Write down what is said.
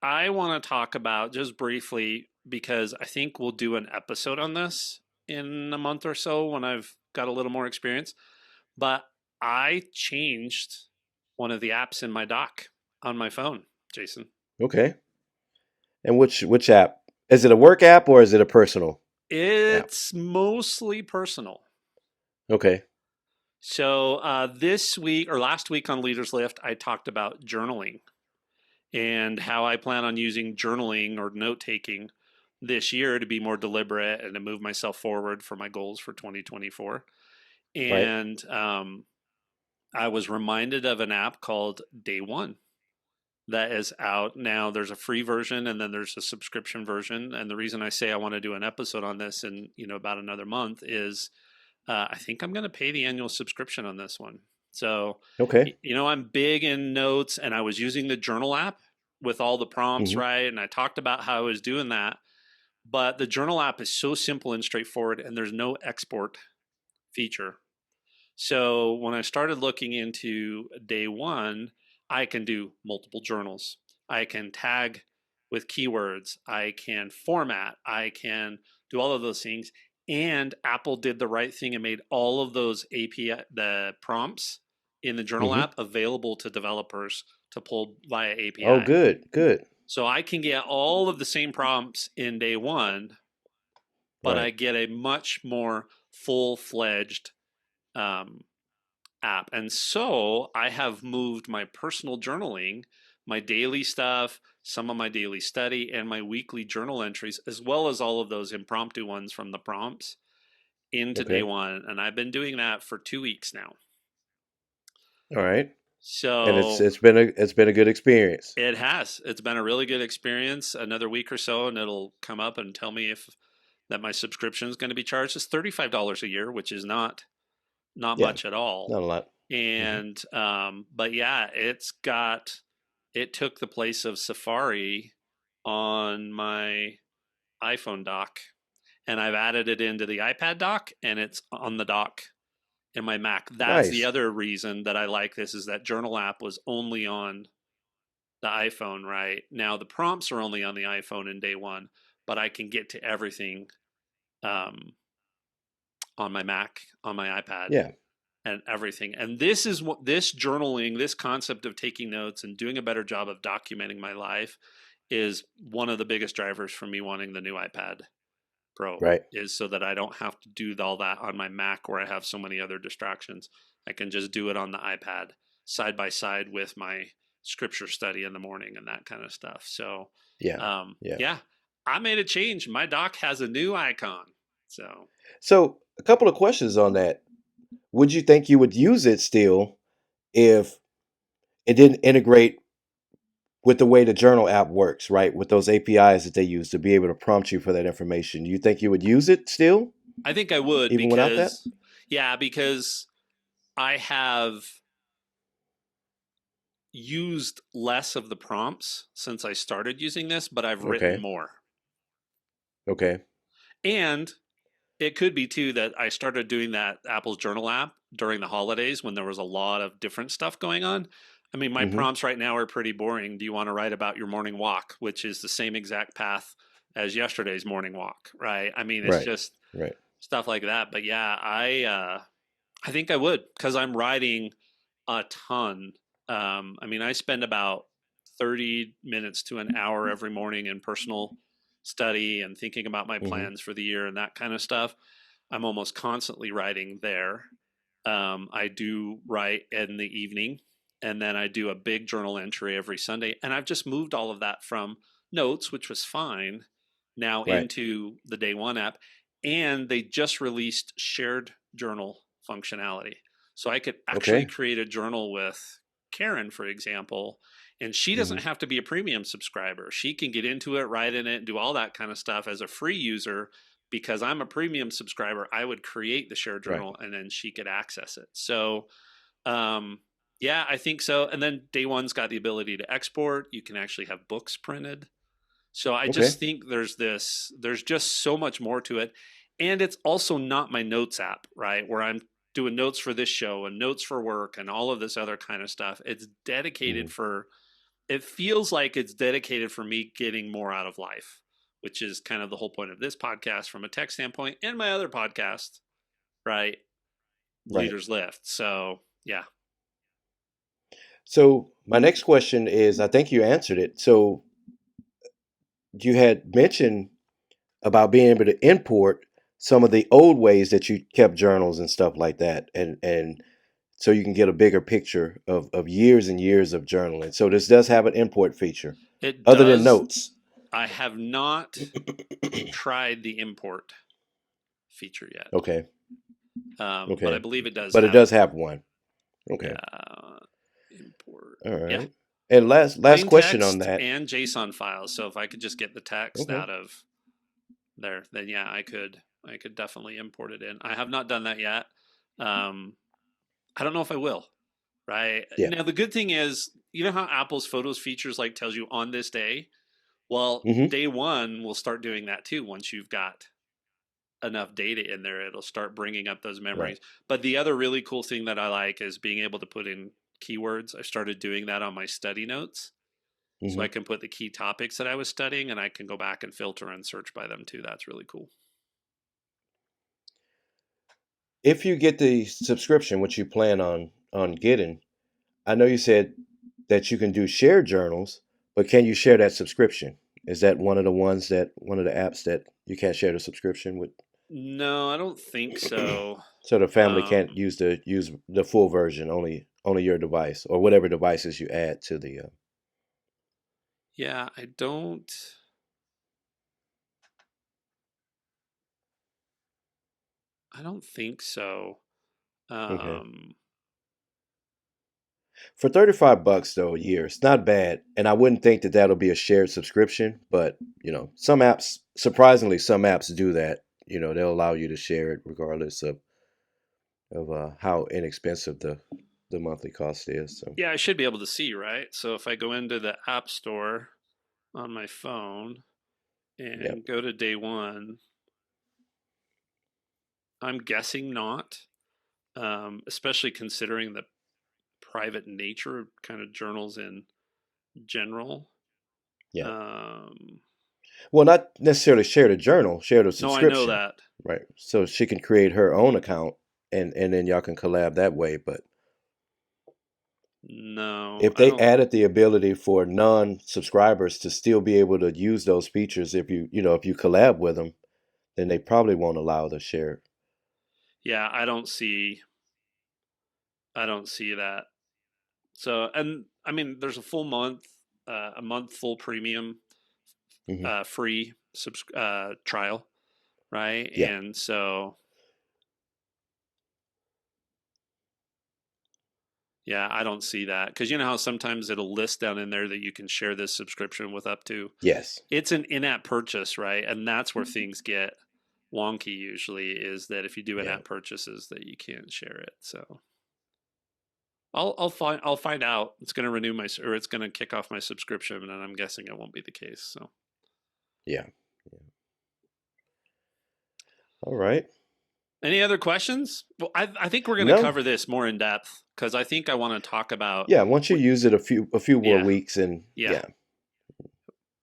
I want to talk about just briefly because I think we'll do an episode on this in a month or so when I've got a little more experience. But I changed one of the apps in my dock on my phone, Jason. Okay. And which app? Is it a work app or is it a personal app? It's mostly personal. Okay. So this week or last week on Leaders Lift, I talked about journaling and how I plan on using journaling or note taking this year to be more deliberate and to move myself forward for my goals for 2024. Right. And I was reminded of an app called Day One that is out now. There's a free version and then there's a subscription version. And the reason I say I want to do an episode on this in about another month is I think I'm going to pay the annual subscription on this one. So Okay. I'm big in notes, and I was using the journal app with all the prompts, Hmm. right? And I talked about how I was doing that. But the journal app is so simple and straightforward, and there's no export feature. So when I started looking into Day One, I can do multiple journals. I can tag with keywords. I can format. I can do all of those things. And Apple did the right thing and made all of those API, the prompts in the journal Hmm. app available to developers to pull via Oh, API. good. Good. So I can get all of the same prompts in Day One, but I Right. get a much more full fledged um, app. And so I have moved my personal journaling, my daily stuff, some of my daily study, and my weekly journal entries, as well as all of those impromptu ones from the prompts into Day Okay. One. And I've been doing that for 2 weeks now. All right. And it's So it's been a it's been a good experience. it has. It's been a really good experience. Another week or so, and it'll come up and tell me if that my subscription is going to be charged. It's $35 a year, which is not Yeah. much at all. Not a lot. Hmm. And but yeah, it took the place of Safari on my iPhone dock, and I've added it into the iPad dock, and it's on the dock in my Mac. That's the Nice. other reason that I like this is that journal app was only on the iPhone. Right now the prompts are only on the iPhone in Day One, but I can get to everything um, on my Mac, on my iPad, Yeah. and everything. And this is what this journaling, this concept of taking notes and doing a better job of documenting my life is one of the biggest drivers for me wanting the new iPad Pro, Right. is so that I don't have to do all that on my Mac where I have so many other distractions. I can just do it on the iPad side by side with my scripture study in the morning and that kind of stuff. So, Yeah. Yeah. yeah, I made a change. My dock has a new icon. So, So a couple of questions on that. Would you think you would use it still if it didn't integrate with the way the journal app works, right? With those APIs that they use to be able to prompt you for that information. You think you would use it still, I think I would even without that? because, yeah, because I have used less of the prompts since I started using this, but I've written Okay. more. Okay. And it could be too that I started doing that Apple's Journal app during the holidays when there was a lot of different stuff going on. I mean, my Hmm. prompts right now are pretty boring. Do you want to write about your morning walk, which is the same exact path as yesterday's morning walk, right? I mean, it's Right. just Right. stuff like that. But yeah, I think I would because I'm writing a ton. I mean, I spend about 30 minutes to an hour every morning in personal study and thinking about my Hmm. plans for the year and that kind of stuff. I'm almost constantly writing there. I do write in the evening, and then I do a big journal entry every Sunday. And I've just moved all of that from notes, which was fine, now Right. into the Day One app. And they just released shared journal functionality. So I could actually Okay. create a journal with Karen, for example, and she doesn't Hmm. have to be a premium subscriber. She can get into it, write in it, and do all that kind of stuff as a free user. Because I'm a premium subscriber, I would create the shared Right. journal and then she could access it. So, um, yeah, I think so. And then Day One's got the ability to export. You can actually have books printed. So I just Okay. think there's just so much more to it. And it's also not my notes app, right? Where I'm doing notes for this show and notes for work and all of this other kind of stuff. It's dedicated Hmm. for it feels like it's dedicated for me getting more out of life, which is kind of the whole point of this podcast from a tech standpoint and my other podcast, right? Right. Leaders Lift. So, yeah. So my next question is, I think you answered it. So you had mentioned about being able to import some of the old ways that you kept journals and stuff like that, and so you can get a bigger picture of years and years of journaling. So this does have an import feature, It other than does. notes. I have not tried the import feature yet, Okay, but I okay, believe it does but it have it. does have one. Okay, Yeah, import. all Yeah, right. And last plain question on text that. and JSON files. So if I could just get the text Okay, out of there, then yeah, I could definitely import it in. I have not done that yet. Um, I don't know if I will. Right yeah. now, the good thing is, you know how Apple's Photos features like tells you on this day. Well, Hmm. day one will start doing that too. Once you've got enough data in there, it'll start bringing up those Right. memories. But the other really cool thing that I like is being able to put in keywords. I started doing that on my study notes. So I Hmm. can put the key topics that I was studying and I can go back and filter and search by them too. That's really cool. If you get the subscription, which you plan on getting, I know you said that you can do shared journals, but can you share that subscription? Is that one of the apps that you can't share the subscription with? No, I don't think so. So the family can't Um, use the full version, only your device or whatever devices you add to the. yeah, I don't think so. Okay. Um, For $35 though a year, it's not bad, and I wouldn't think that that'll be a shared subscription. But some apps, surprisingly, some apps do that. They'll allow you to share it regardless of how inexpensive the monthly cost is. So yeah, I should be able to see, right? So if I go into the App Store on my phone yeah, and go to day one, I'm guessing not, especially considering the private nature of kind of journals in general. yeah. Um, Well, not necessarily share the journal, share the no, I know subscription, that. right? So she can create her own account, and then y'all can collab that way. But No, if I they don't. added the ability for non-subscribers to still be able to use those features, if you collab with them, then they probably won't allow the share. Yeah, I don't see. I don't see that. So, and I mean, there's a month full premium, Hmm. free trial, right? Yeah, And so, yeah, I don't see that because you know how sometimes it'll list down in there that you can share this subscription with up to. yes, It's an in-app purchase, right? And that's where things get wonky. Usually, is that if you do yeah. in-app purchases, that you can't share it. So I'll find out. It's going to renew my or it's going to kick off my subscription, and I'm guessing it won't be the case. So. Yeah. All right. Any other questions? Well, I think we're going to No. cover this more in depth because I think I want to talk about. Yeah. Once you use it a few more Yeah, weeks, and yeah. yeah,